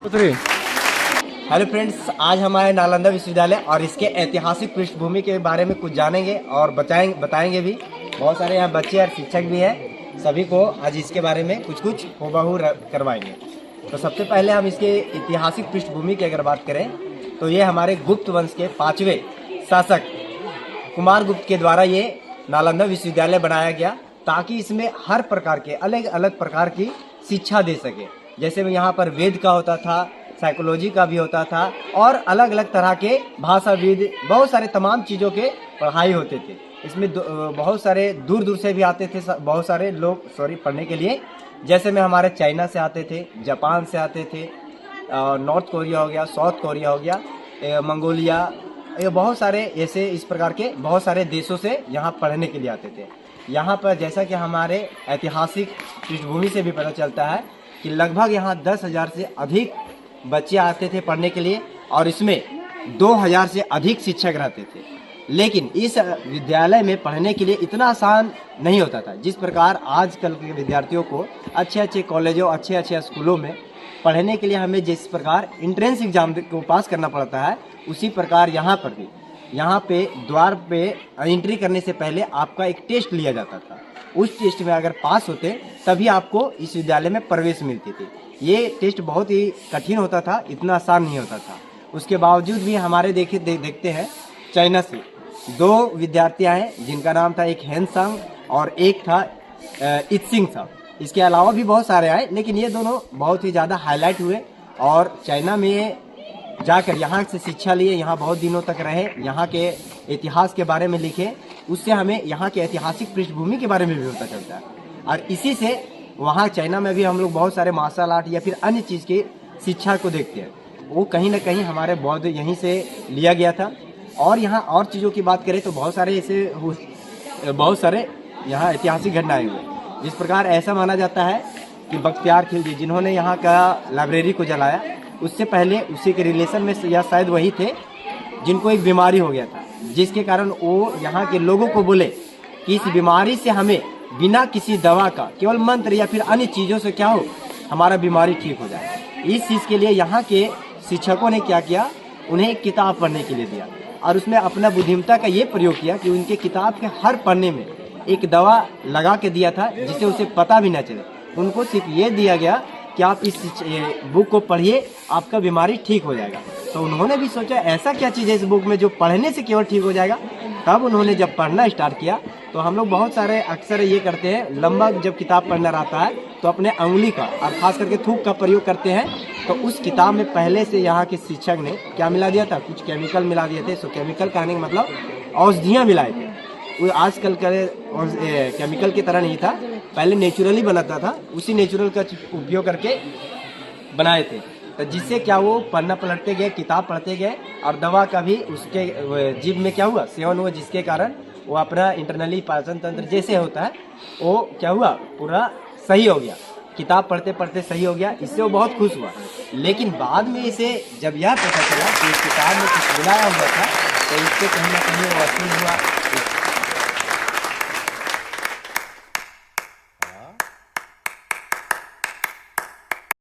Hello friends, आज हमारे नालंदा विश्वविद्यालय और इसके ऐतिहासिक पृष्ठभूमि के बारे में कुछ जानेंगे और बताएंगे भी। बहुत सारे यहाँ बच्चे और शिक्षक भी हैं, सभी को आज इसके बारे में कुछ हूबहू करवाएंगे। तो सबसे पहले हम इसके ऐतिहासिक पृष्ठभूमि की अगर बात करें तो ये हमारे गुप्त वंश के 5वें शासक कुमार गुप्त के द्वारा ये नालंदा विश्वविद्यालय बनाया गया, ताकि इसमें हर प्रकार के अलग अलग प्रकार की शिक्षा दे सके। जैसे में यहाँ पर वेद का होता था, साइकोलॉजी का भी होता था और अलग अलग तरह के भाषाविद, बहुत सारे तमाम चीज़ों के पढ़ाई होते थे। इसमें बहुत सारे दूर दूर से भी आते थे बहुत सारे लोग पढ़ने के लिए। जैसे में हमारे चाइना से आते थे, जापान से आते थे, नॉर्थ कोरिया हो गया, साउथ कोरिया हो गया, मंगोलिया, ये बहुत सारे ऐसे इस प्रकार के बहुत सारे देशों से यहाँ पढ़ने के लिए आते थे। यहाँ पर जैसा कि हमारे ऐतिहासिक पृष्ठभूमि से भी पता चलता है कि लगभग यहाँ 10,000 से अधिक बच्चे आते थे पढ़ने के लिए और इसमें 2,000 से अधिक शिक्षक रहते थे। लेकिन इस विद्यालय में पढ़ने के लिए इतना आसान नहीं होता था। जिस प्रकार आजकल के विद्यार्थियों को अच्छे अच्छे कॉलेजों, अच्छे अच्छे स्कूलों में पढ़ने के लिए हमें जिस प्रकार एंट्रेंस एग्जाम को पास करना पड़ता है, उसी प्रकार यहाँ पर भी यहाँ पे द्वार पे एंट्री करने से पहले आपका एक टेस्ट लिया जाता था। उस टेस्ट में अगर पास होते तभी आपको इस विद्यालय में प्रवेश मिलती थी। ये टेस्ट बहुत ही कठिन होता था, इतना आसान नहीं होता था। उसके बावजूद भी हमारे देखते हैं चाइना से 2 विद्यार्थियां हैं, जिनका नाम था एक हेनसांग और एक था इत्सिंग साहब। इसके अलावा भी बहुत सारे आए, लेकिन ये दोनों बहुत ही ज़्यादा हाईलाइट हुए और चाइना में जाकर यहाँ से शिक्षा लिए, यहाँ बहुत दिनों तक रहे, यहाँ के इतिहास के बारे में लिखे। उससे हमें यहाँ के ऐतिहासिक पृष्ठभूमि के बारे में भी पता चलता है। और इसी से वहाँ चाइना में भी हम लोग बहुत सारे मार्शल आर्ट या फिर अन्य चीज़ की शिक्षा को देखते हैं। वो कहीं ना कहीं हमारे बौद्ध यहीं से लिया गया था। और यहाँ और चीज़ों की बात करें तो बहुत सारे यहाँ ऐतिहासिक घटनाएँ हुए। जिस प्रकार ऐसा माना जाता है कि बख्तियार खिलजी, जिन्होंने यहाँ का लाइब्रेरी को जलाया, उससे पहले उसी के रिलेशन में या शायद वही थे जिनको एक बीमारी हो गया था, जिसके कारण वो यहाँ के लोगों को बोले कि इस बीमारी से हमें बिना किसी दवा का, केवल मंत्र या फिर अन्य चीज़ों से क्या हो, हमारा बीमारी ठीक हो जाए। इस चीज़ के लिए यहाँ के शिक्षकों ने क्या किया, उन्हें एक किताब पढ़ने के लिए दिया और उसमें अपना बुद्धिमत्ता का ये प्रयोग किया कि उनके किताब के हर पन्ने में एक दवा लगा के दिया था, जिसे उसे पता भी न चले। उनको सिर्फ ये दिया गया कि आप इस बुक को पढ़िए, आपका बीमारी ठीक हो जाएगा। तो उन्होंने भी सोचा ऐसा क्या चीज़ है इस बुक में जो पढ़ने से केवल ठीक हो जाएगा। तब उन्होंने जब पढ़ना स्टार्ट किया तो हम लोग बहुत सारे अक्सर ये करते हैं, लंबा जब किताब पढ़ना रहता है तो अपने अंगुली का और खास करके थूक का प्रयोग करते हैं। तो उस किताब में पहले से यहाँ के शिक्षक ने क्या मिला दिया था, कुछ केमिकल मिला दिए थे। सो केमिकल कहने का मतलब औषधियाँ मिलाए थे। वो आजकल के केमिकल की तरह नहीं था, पहले नेचुरली बनाता था, उसी नेचुरल का उपयोग करके बनाए थे। तो जिससे क्या वो पन्ना पलटते गए, किताब पढ़ते गए और दवा का भी उसके जीभ में क्या हुआ, सेवन हुआ, जिसके कारण वो अपना इंटरनली पाचन तंत्र जैसे होता है वो क्या हुआ, पूरा सही हो गया। किताब पढ़ते पढ़ते सही हो गया, इससे वो बहुत खुश हुआ। लेकिन बाद में इसे जब यह पता चला कि इस किताब में कुछ मिलाया हुआ था, तो इससे कहीं ना कहीं वो असूल हुआ,